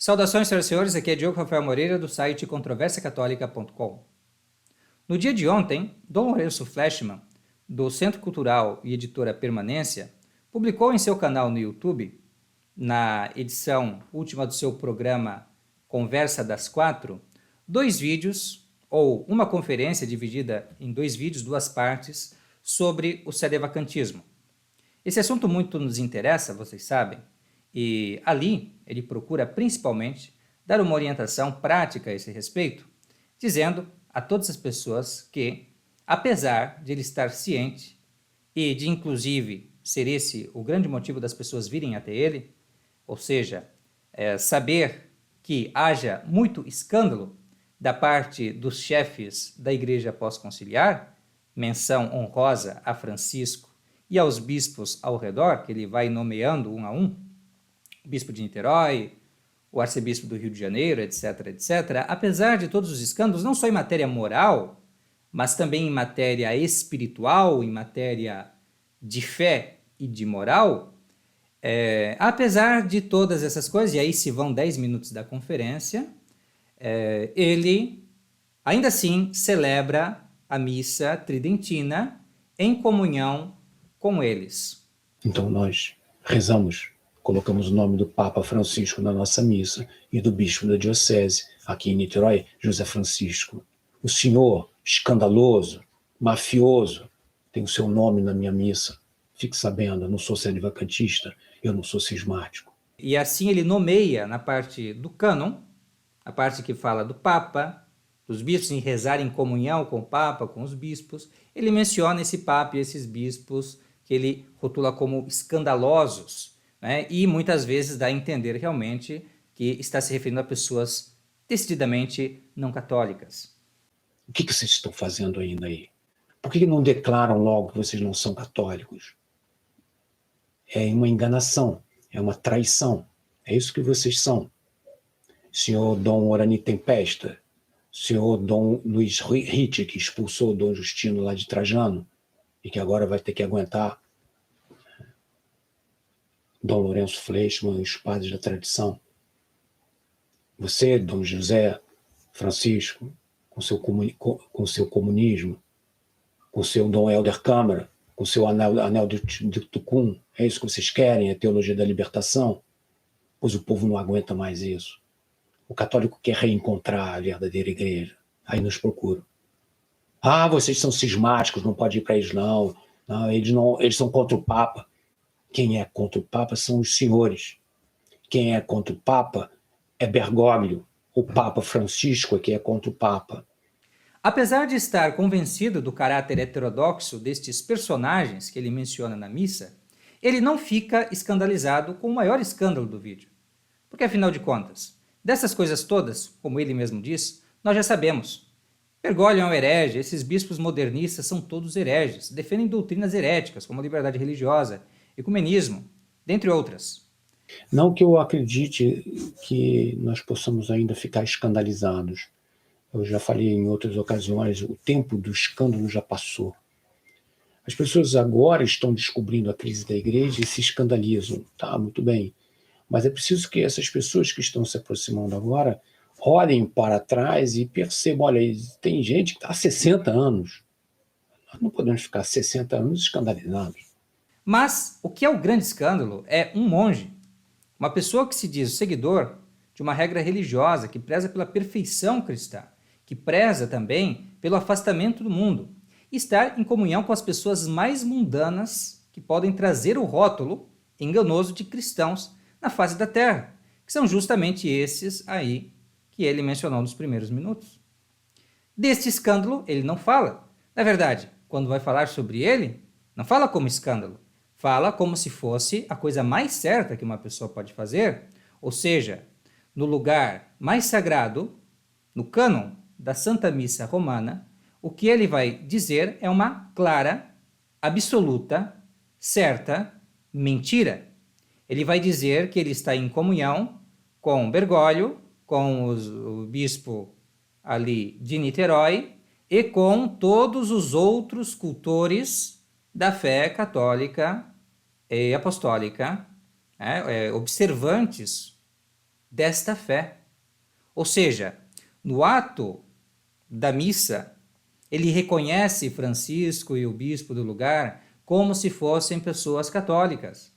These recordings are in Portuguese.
Saudações, senhoras e senhores, aqui é Diogo Rafael Moreira do site controversiacatólica.com. No dia de ontem, Dom Lourenço Fleshman, do Centro Cultural e Editora Permanência, publicou em seu canal no YouTube, na edição última do seu programa Conversa das Quatro, dois vídeos, ou uma conferência dividida em dois vídeos, duas partes, sobre o sedevacantismo. Esse assunto muito nos interessa, vocês sabem, e ali ele procura principalmente dar uma orientação prática a esse respeito, dizendo a todas as pessoas que, apesar de ele estar ciente e de inclusive ser esse o grande motivo das pessoas virem até ele, ou seja, saber que haja muito escândalo da parte dos chefes da Igreja Pós-Conciliar, menção honrosa a Francisco e aos bispos ao redor, que ele vai nomeando um a um, o bispo de Niterói, o arcebispo do Rio de Janeiro, etc., etc., apesar de todos os escândalos, não só em matéria moral, mas também em matéria espiritual, em matéria de fé e de moral, apesar de todas essas coisas, e aí se vão 10 minutos da conferência, ele ainda assim celebra a missa tridentina em comunhão com eles. Então nós rezamos, colocamos o nome do Papa Francisco na nossa missa e do bispo da diocese, aqui em Niterói, José Francisco. O senhor, escandaloso, mafioso, tem o seu nome na minha missa. Fique sabendo, eu não sou sedevacantista, eu não sou cismático. E assim ele nomeia na parte do cânon, a parte que fala do Papa, dos bispos em rezar em comunhão com o Papa, com os bispos, ele menciona esse Papa e esses bispos que ele rotula como escandalosos, né? E muitas vezes dá a entender realmente que está se referindo a pessoas decididamente não católicas. O que vocês estão fazendo ainda aí? Por que não declaram logo que vocês não são católicos? É uma enganação, é uma traição. É isso que vocês são. Senhor Dom Orani Tempesta, senhor Dom Luiz Ritt, que expulsou o Dom Justino lá de Trajano, e que agora vai ter que aguentar Dom Lourenço Fleshman e os padres da tradição. Você, Dom José Francisco, com seu comunismo, com seu Dom Helder Câmara, com seu anel de Tucum, é isso que vocês querem, a teologia da libertação? Pois o povo não aguenta mais isso. O católico quer reencontrar a verdadeira igreja. Aí nos procuram. Ah, vocês são cismáticos, não pode ir para eles não. Eles são contra o Papa. Quem é contra o Papa são os senhores. Quem é contra o Papa é Bergoglio. O Papa Francisco é que é contra o Papa. Apesar de estar convencido do caráter heterodoxo destes personagens que ele menciona na missa, ele não fica escandalizado com o maior escândalo do vídeo. Porque, afinal de contas, dessas coisas todas, como ele mesmo diz, nós já sabemos. Bergoglio é um herege, esses bispos modernistas são todos hereges, defendem doutrinas heréticas, como a liberdade religiosa, ecumenismo, dentre outras. Não que eu acredite que nós possamos ainda ficar escandalizados. Eu já falei em outras ocasiões, o tempo do escândalo já passou. As pessoas agora estão descobrindo a crise da igreja e se escandalizam. Tá, muito bem. Mas é preciso que essas pessoas que estão se aproximando agora olhem para trás e percebam, olha, tem gente que está há 60 anos. Nós não podemos ficar 60 anos escandalizados. Mas o que é o grande escândalo é um monge, uma pessoa que se diz seguidor de uma regra religiosa, que preza pela perfeição cristã, que preza também pelo afastamento do mundo, e estar em comunhão com as pessoas mais mundanas que podem trazer o rótulo enganoso de cristãos na face da terra, que são justamente esses aí que ele mencionou nos primeiros minutos. Deste escândalo ele não fala. Na verdade, quando vai falar sobre ele, não fala como escândalo, fala como se fosse a coisa mais certa que uma pessoa pode fazer, ou seja, no lugar mais sagrado, no cânon da Santa Missa Romana, o que ele vai dizer é uma clara, absoluta, certa mentira. Ele vai dizer que ele está em comunhão com Bergoglio, com o bispo ali de Niterói e com todos os outros cultores da fé católica e apostólica, observantes desta fé. Ou seja, no ato da missa, ele reconhece Francisco e o bispo do lugar como se fossem pessoas católicas,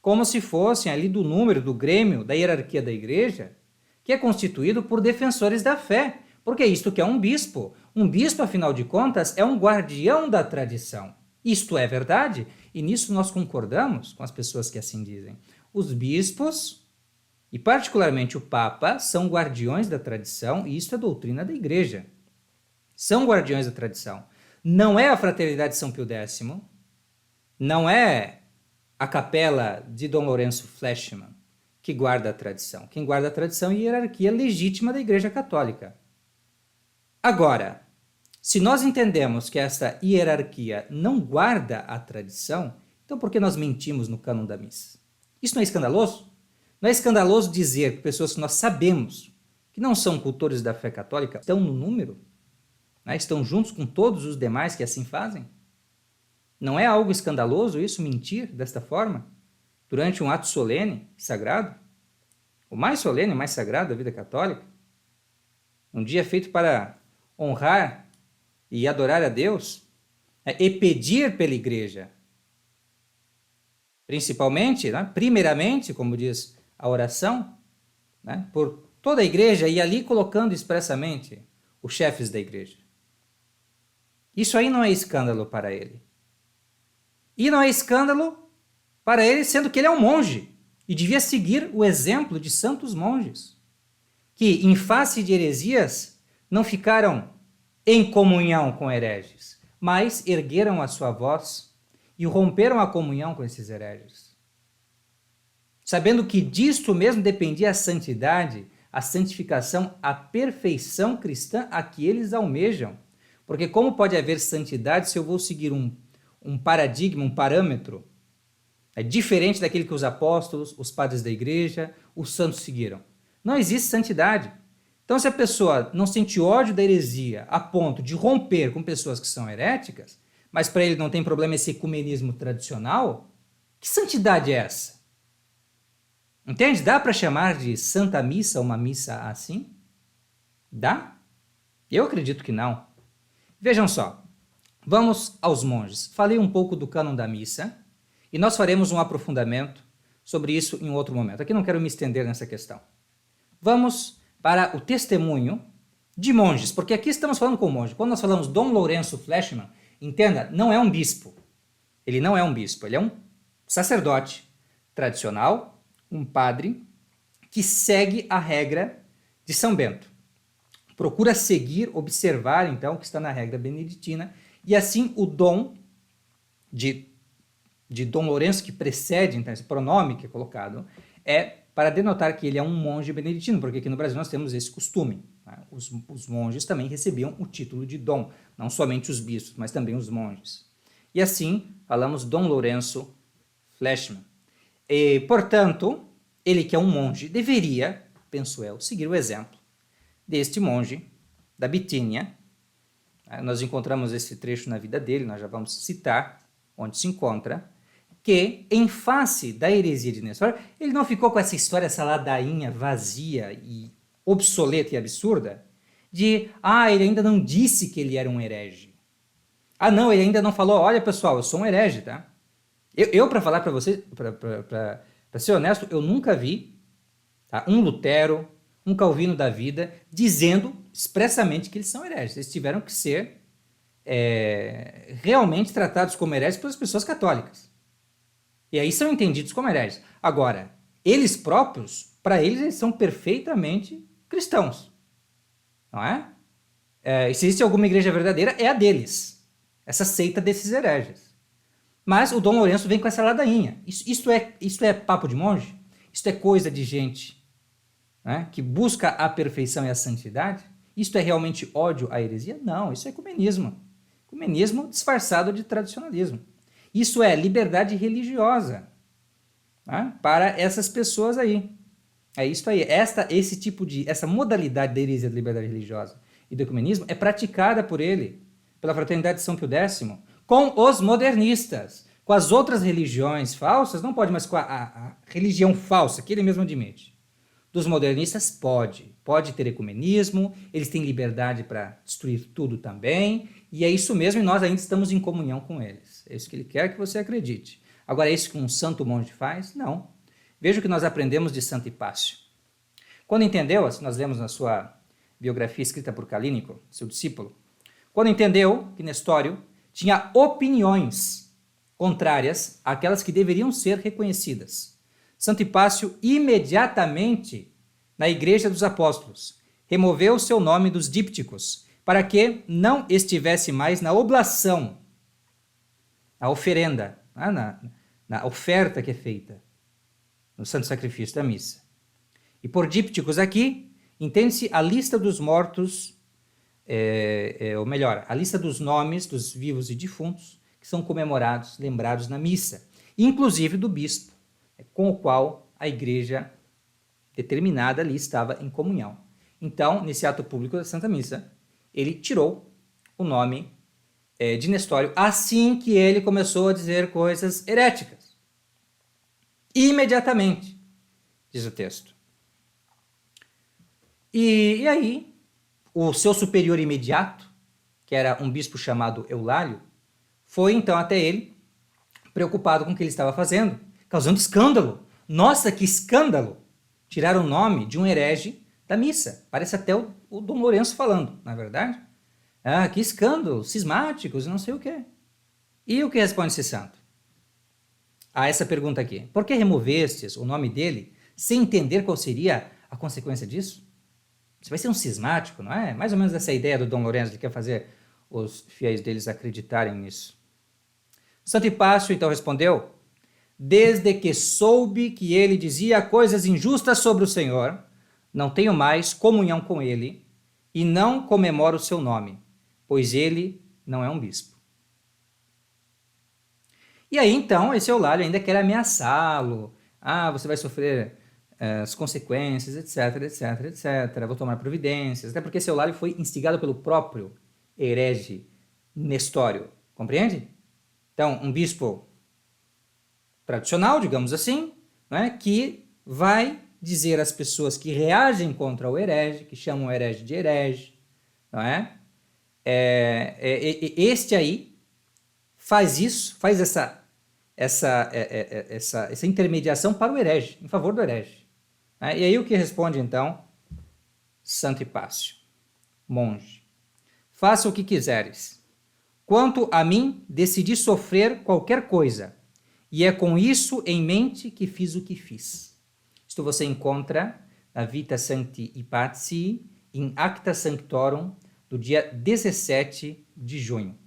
como se fossem ali do número, do grêmio, da hierarquia da igreja, que é constituído por defensores da fé, porque é isto que é um bispo. Um bispo, afinal de contas, é um guardião da tradição. Isto é verdade, e nisso nós concordamos com as pessoas que assim dizem. Os bispos, e particularmente o Papa, são guardiões da tradição, e isto é doutrina da igreja. São guardiões da tradição. Não é a Fraternidade de São Pio X, não é a capela de Dom Lourenço Fleshman que guarda a tradição. Quem guarda a tradição é a hierarquia legítima da Igreja Católica. Agora, se nós entendemos que essa hierarquia não guarda a tradição, então por que nós mentimos no cânon da missa? Isso não é escandaloso? Não é escandaloso dizer que pessoas que nós sabemos que não são cultores da fé católica estão no número? Né? Estão juntos com todos os demais que assim fazem? Não é algo escandaloso isso, mentir desta forma? Durante um ato solene e sagrado? O mais solene e mais sagrado da vida católica? Um dia feito para honrar e adorar a Deus e pedir pela igreja. Principalmente, né, primeiramente, como diz a oração, né, por toda a igreja e ali colocando expressamente os chefes da igreja. Isso aí não é escândalo para ele. E não é escândalo para ele, sendo que ele é um monge e devia seguir o exemplo de santos monges, que, em face de heresias, não ficaram em comunhão com hereges, mas ergueram a sua voz e romperam a comunhão com esses hereges. Sabendo que disto mesmo dependia a santidade, a santificação, a perfeição cristã a que eles almejam. Porque como pode haver santidade se eu vou seguir um paradigma, um parâmetro diferente daquele que os apóstolos, os padres da igreja, os santos seguiram? Não existe santidade. Então, se a pessoa não sente ódio da heresia a ponto de romper com pessoas que são heréticas, mas para ele não tem problema esse ecumenismo tradicional, que santidade é essa? Entende? Dá para chamar de Santa Missa uma missa assim? Dá? Eu acredito que não. Vejam só, vamos aos monges. Falei um pouco do cânon da missa e nós faremos um aprofundamento sobre isso em outro momento. Aqui não quero me estender nessa questão. Vamos para o testemunho de monges, porque aqui estamos falando com monge. Quando nós falamos Dom Lourenço Fleshman, entenda, não é um bispo. Ele não é um bispo, ele é um sacerdote tradicional, um padre que segue a regra de São Bento. Procura seguir, observar, então, o que está na regra beneditina, e assim o dom de Dom Lourenço, que precede, então, esse pronome que é colocado, é para denotar que ele é um monge beneditino, porque aqui no Brasil nós temos esse costume. Né? Os monges também recebiam o título de dom, não somente os bispos, mas também os monges. E assim, falamos Dom Lourenço Fleshman. E, portanto, ele que é um monge deveria, penso eu, seguir o exemplo deste monge da Bitínia. Nós encontramos esse trecho na vida dele, nós já vamos citar onde se encontra, que, em face da heresia de Nestor, ele não ficou com essa história, essa ladainha vazia e obsoleta e absurda, de, ele ainda não disse que ele era um herege. Não, ele ainda não falou, olha pessoal, eu sou um herege, tá? Eu para falar para vocês, para ser honesto, eu nunca vi um Lutero, um Calvino da vida, dizendo expressamente que eles são hereges. Eles tiveram que ser realmente tratados como hereges pelas pessoas católicas. E aí são entendidos como hereges. Agora, eles próprios, para eles são perfeitamente cristãos. Não é? Se existe alguma igreja verdadeira, é a deles. Essa seita desses hereges. Mas o Dom Lourenço vem com essa ladainha. Isso é papo de monge? Isso é coisa de gente, né, que busca a perfeição e a santidade? Isto é realmente ódio à heresia? Não, isso é ecumenismo. Ecumenismo disfarçado de tradicionalismo. Isso é liberdade religiosa, né, para essas pessoas aí. É isso aí. Essa modalidade da heresia da liberdade religiosa e do ecumenismo é praticada por ele, pela Fraternidade de São Pio X, com os modernistas. Com as outras religiões falsas, não pode, mas com a religião falsa, que ele mesmo admite, Dos modernistas, pode. Pode ter ecumenismo, eles têm liberdade para destruir tudo também, e é isso mesmo, e nós ainda estamos em comunhão com eles. É isso que ele quer que você acredite. Agora, é isso que um santo monge faz? Não. Veja o que nós aprendemos de Santo Hipácio. Quando entendeu, nós lemos na sua biografia escrita por Calínico, seu discípulo, quando entendeu que Nestório tinha opiniões contrárias àquelas que deveriam ser reconhecidas, Santo Hipácio imediatamente, na Igreja dos Apóstolos, removeu seu nome dos dípticos para que não estivesse mais na oblação, na oferenda, na oferta que é feita no santo sacrifício da missa. E por dípticos aqui, entende-se a lista dos mortos, ou melhor, a lista dos nomes dos vivos e defuntos que são comemorados, lembrados na missa, inclusive do bispo, com o qual a igreja determinada ali estava em comunhão. Então, nesse ato público da Santa Missa, ele tirou o nome de Nestório assim que ele começou a dizer coisas heréticas. Imediatamente, diz o texto. E aí, o seu superior imediato, que era um bispo chamado Eulálio, foi então até ele, preocupado com o que ele estava fazendo, causando escândalo. Nossa, que escândalo! Tirar o nome de um herege da missa. Parece até o Dom Lourenço falando, não é verdade? Ah, que escândalo, cismáticos, não sei o quê. E o que responde esse santo? A essa pergunta aqui. Por que removestes o nome dele sem entender qual seria a consequência disso? Você vai ser um cismático, não é? Mais ou menos essa ideia do Dom Lourenço, de quer fazer os fiéis deles acreditarem nisso. Santo Hipácio então respondeu: desde que soube que ele dizia coisas injustas sobre o Senhor, não tenho mais comunhão com ele e não comemoro o seu nome, pois ele não é um bispo. E aí então esse Eulálio ainda quer ameaçá-lo. Ah, você vai sofrer as consequências, etc, etc, etc. Vou tomar providências. Até porque esse Eulálio foi instigado pelo próprio herege Nestório. Compreende? Então, um bispo tradicional, digamos assim, né, que vai dizer às pessoas que reagem contra o herege, que chamam o herege de herege, não é? Este aí faz isso, faz essa intermediação para o herege, em favor do herege. Né? E aí o que responde então Santo Hipácio? Monge, faça o que quiseres. Quanto a mim, decidi sofrer qualquer coisa, e é com isso em mente que fiz o que fiz. Isto você encontra na Vita Sancti Hypatii, em Acta Sanctorum, do dia 17 de junho.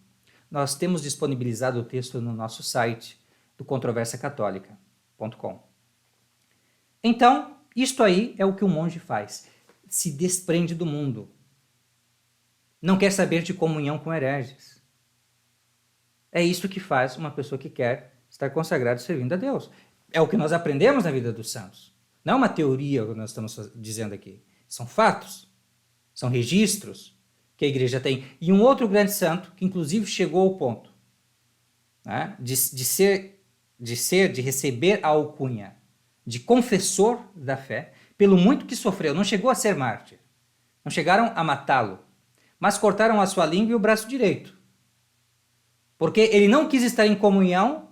Nós temos disponibilizado o texto no nosso site do controversiacatólica.com. Então, isto aí é o que o monge faz. Se desprende do mundo. Não quer saber de comunhão com hereges. É isso que faz uma pessoa que quer estar consagrada e servindo a Deus. É o que nós aprendemos na vida dos santos. Não é uma teoria que nós estamos dizendo aqui. São fatos. São registros que a igreja tem. E um outro grande santo, que inclusive chegou ao ponto, né, de receber a alcunha de confessor da fé, pelo muito que sofreu. Não chegou a ser mártir. Não chegaram a matá-lo. Mas cortaram a sua língua e o braço direito. Porque ele não quis estar em comunhão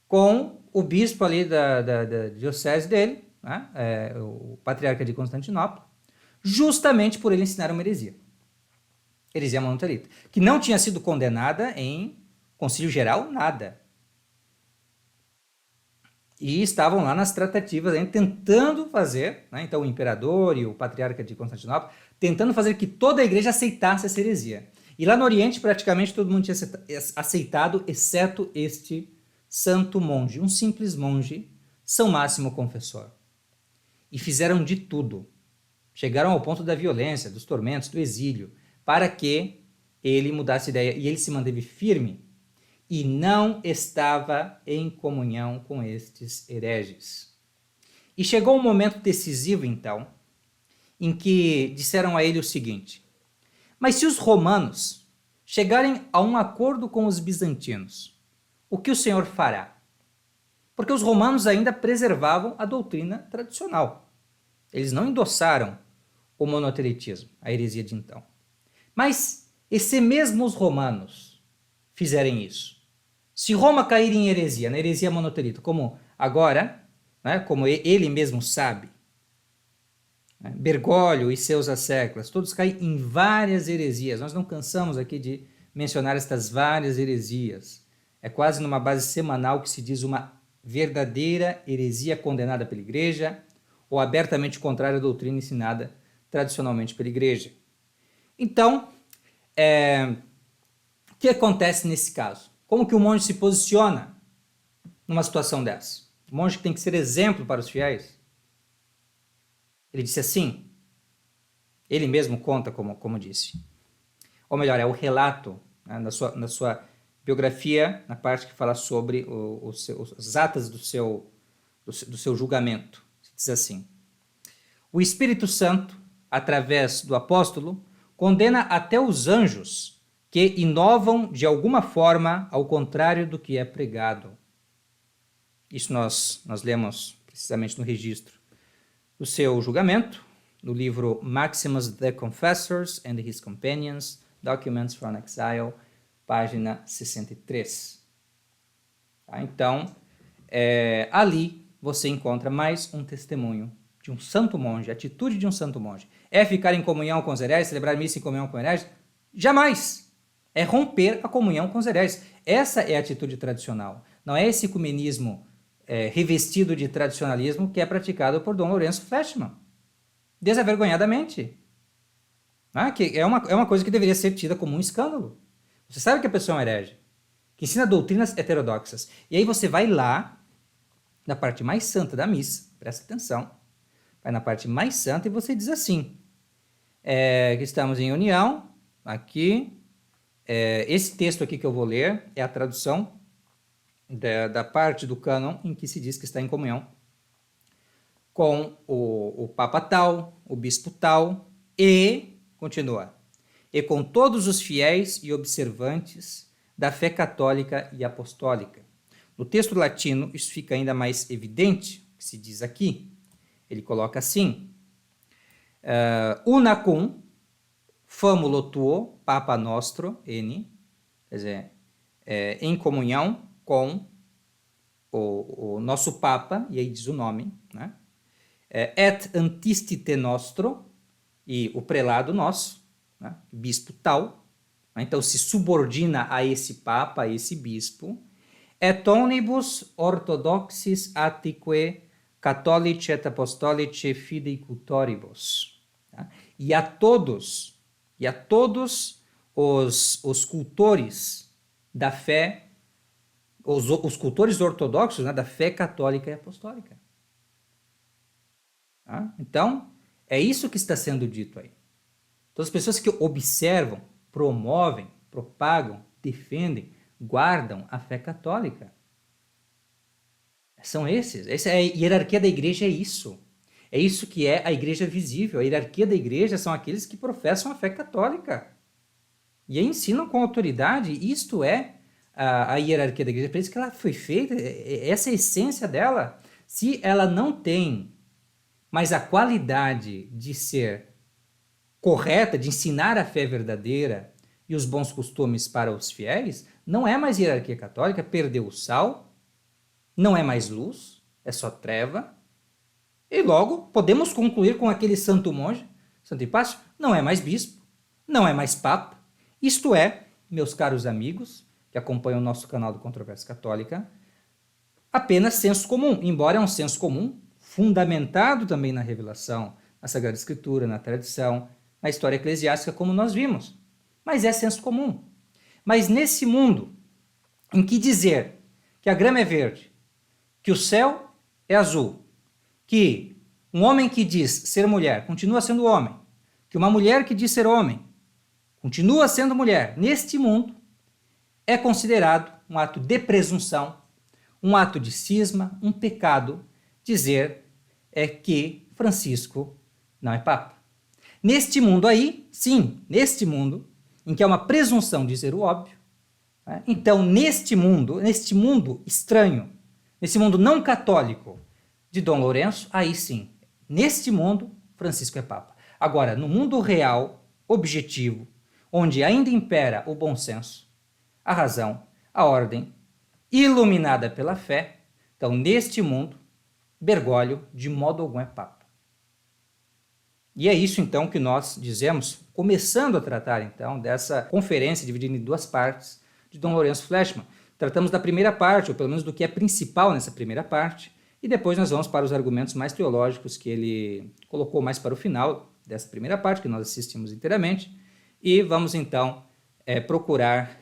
com o bispo ali da diocese dele, né, o patriarca de Constantinopla, justamente por ele ensinar uma heresia. Heresia monotelita, que não tinha sido condenada em concílio geral, nada. E estavam lá nas tratativas, ainda tentando fazer, né, então o imperador e o patriarca de Constantinopla, tentando fazer que toda a igreja aceitasse essa heresia. E lá no Oriente, praticamente todo mundo tinha aceitado, exceto este santo monge, um simples monge, São Máximo Confessor. E fizeram de tudo. Chegaram ao ponto da violência, dos tormentos, do exílio, para que ele mudasse de ideia. E ele se manteve firme e não estava em comunhão com estes hereges. E chegou um momento decisivo, então, em que disseram a ele o seguinte: mas se os romanos chegarem a um acordo com os bizantinos, o que o Senhor fará? Porque os romanos ainda preservavam a doutrina tradicional. Eles não endossaram o monotelitismo, a heresia de então. Mas, e se mesmo os romanos fizerem isso? Se Roma cair em heresia, na heresia monotelita, como agora, né, como ele mesmo sabe, né, Bergoglio e seus asseclas, todos caem em várias heresias. Nós não cansamos aqui de mencionar estas várias heresias. É quase numa base semanal que se diz uma verdadeira heresia condenada pela igreja ou abertamente contrária à doutrina ensinada tradicionalmente pela igreja. Então, o que acontece nesse caso? Como que o monge se posiciona numa situação dessa? O monge tem que ser exemplo para os fiéis. Ele disse assim, ele mesmo conta como disse. Ou melhor, é o relato, né, na sua biografia, na parte que fala sobre as atas do seu julgamento. Diz assim, o Espírito Santo, através do apóstolo, condena até os anjos que inovam de alguma forma ao contrário do que é pregado. Isso nós lemos precisamente no registro do seu julgamento, no livro Maximus the Confessors and His Companions, Documents from Exile, página 63. Tá? Então, ali você encontra mais um testemunho de um santo monge, a atitude de um santo monge. É ficar em comunhão com os hereges, celebrar missa em comunhão com os hereges? Jamais! É romper a comunhão com os hereges. Essa é a atitude tradicional. Não é esse ecumenismo revestido de tradicionalismo que é praticado por Dom Lourenço Fleshman. Desavergonhadamente. Que é uma coisa que deveria ser tida como um escândalo. Você sabe que a pessoa é um herege, que ensina doutrinas heterodoxas. E aí você vai lá, na parte mais santa da missa, presta atenção, vai na parte mais santa e você diz assim, que estamos em união, aqui, esse texto aqui que eu vou ler é a tradução da parte do cânon em que se diz que está em comunhão com o Papa tal, o Bispo tal, e, continua, e com todos os fiéis e observantes da fé católica e apostólica. No texto latino, isso fica ainda mais evidente, que se diz aqui. Ele coloca assim, una cum famulo tuo, Papa nostro, N, quer dizer, em comunhão com o nosso Papa, e aí diz o nome, né? Et antistite nostro, e o prelado nosso, né? Bispo tal, né? Então se subordina a esse Papa, a esse Bispo, et omnibus orthodoxis attique catholici et apostolici fidei cultoribus. Tá? E a todos os cultores da fé, os cultores ortodoxos, né, da fé católica e apostólica. Tá? Então, é isso que está sendo dito aí. Então, as pessoas que observam, promovem, propagam, defendem, guardam a fé católica. São esses. Essa é a hierarquia da igreja, é isso. É isso que é a igreja visível. A hierarquia da igreja são aqueles que professam a fé católica. E ensinam com autoridade. Isto é a hierarquia da igreja. É por isso que ela foi feita, essa é a essência dela. Se ela não tem mais a qualidade de ser correta, de ensinar a fé verdadeira e os bons costumes para os fiéis, não é mais hierarquia católica, perdeu o sal, não é mais luz, é só treva. E logo podemos concluir com aquele santo monge, Santo Hipácio, não é mais bispo, não é mais papa. Isto é, meus caros amigos, que acompanham o nosso canal do Controvérsia Católica, apenas senso comum, embora é um senso comum fundamentado também na revelação, na Sagrada Escritura, na tradição, na história eclesiástica, como nós vimos. Mas é senso comum. Mas nesse mundo em que dizer que a grama é verde, que o céu é azul, que um homem que diz ser mulher continua sendo homem, que uma mulher que diz ser homem continua sendo mulher, neste mundo é considerado um ato de presunção, um ato de cisma, um pecado, dizer que Francisco não é papa. Neste mundo aí, sim, neste mundo, em que é uma presunção dizer o óbvio, né? Então neste mundo estranho, nesse mundo não católico de Dom Lourenço, aí sim, Neste mundo, Francisco é Papa. Agora, no mundo real, objetivo, onde ainda impera o bom senso, a razão, a ordem, iluminada pela fé, então, neste mundo, Bergoglio, de modo algum, é Papa. E é isso, então, que nós dizemos, começando a tratar, então, dessa conferência dividida em duas partes de Dom Lourenço Fleshman. Tratamos da primeira parte, ou pelo menos do que é principal nessa primeira parte, e depois nós vamos para os argumentos mais teológicos que ele colocou mais para o final dessa primeira parte, que nós assistimos inteiramente, e vamos, então, procurar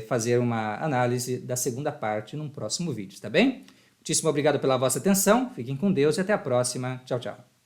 fazer uma análise da segunda parte num próximo vídeo, tá bem? Muitíssimo obrigado pela vossa atenção, fiquem com Deus e até a próxima. Tchau, tchau.